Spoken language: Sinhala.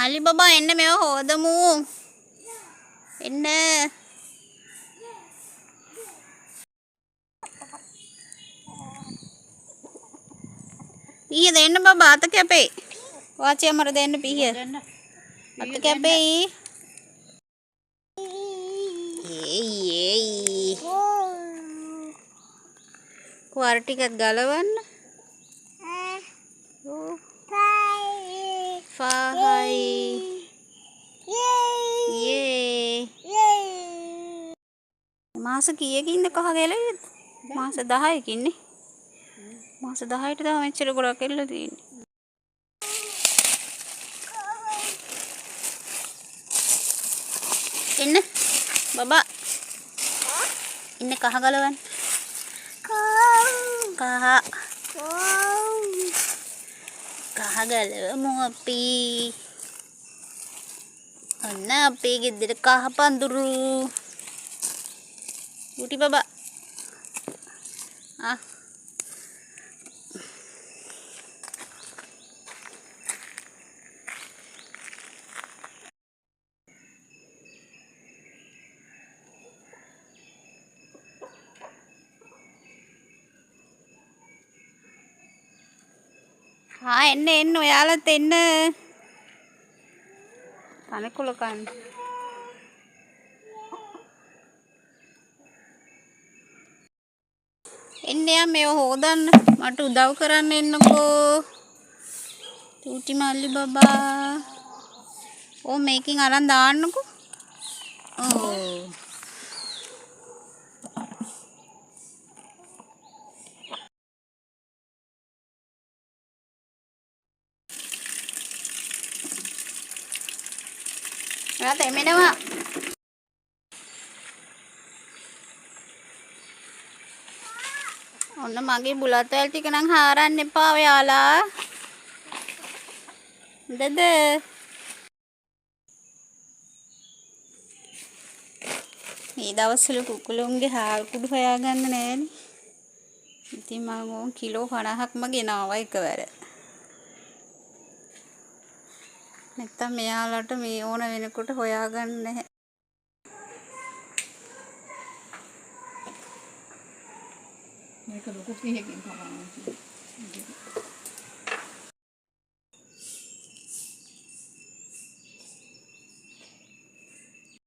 මල්ලි බබා එන්න මේව හොදමු. එන්න. පිහිය දෙන්න බබා අත කැපේ. වාචි අමර දෙන්න පිහිය. අත කැපෙයි. ඒයි. කුවර ටිකක් ගලවන්න. Fahai. Yay. මාස කීයකින්ද කහ ගැලෙන්නේ? මාස 10කින් නේ. මාස 10ට තමයි මෙච්චර ගොඩක් එල්ල තියෙන්නේ. එන්න බබා. ඉන්න කහ ගලවන්න. කහ ගලවමු අපි. ඔන්න අපේ ගෙදර කහ පඳුරු. උටි බබා. එන්න ඔයාලත් එන්න. තනකොළ කන්න. එන්න යා මේව හොදන්න. මට උදව් කරන්න එන්නකෝ. චූටි මල්ලි බබා. මේකෙන් අරන් දාන්නකෝ. එයා තෙමෙනවා. ඔන්න මගේ බුලත් වැල් ටික නම් හාරන්න එපා ඔයාලා. හොඳද? මේ දවස්වල කුකුළුන්ගේ හාල් කුඩු හොයාගන්න නෑනේ. ඉතින් මම කිලෝ 50ක්ම ගෙනාවා එකවර. නැත්තම් මෙයාලට මේ ඕන වෙනකොට හොයාගන්න නැහැ. මේක ලොකු පිහකින් කපනවා.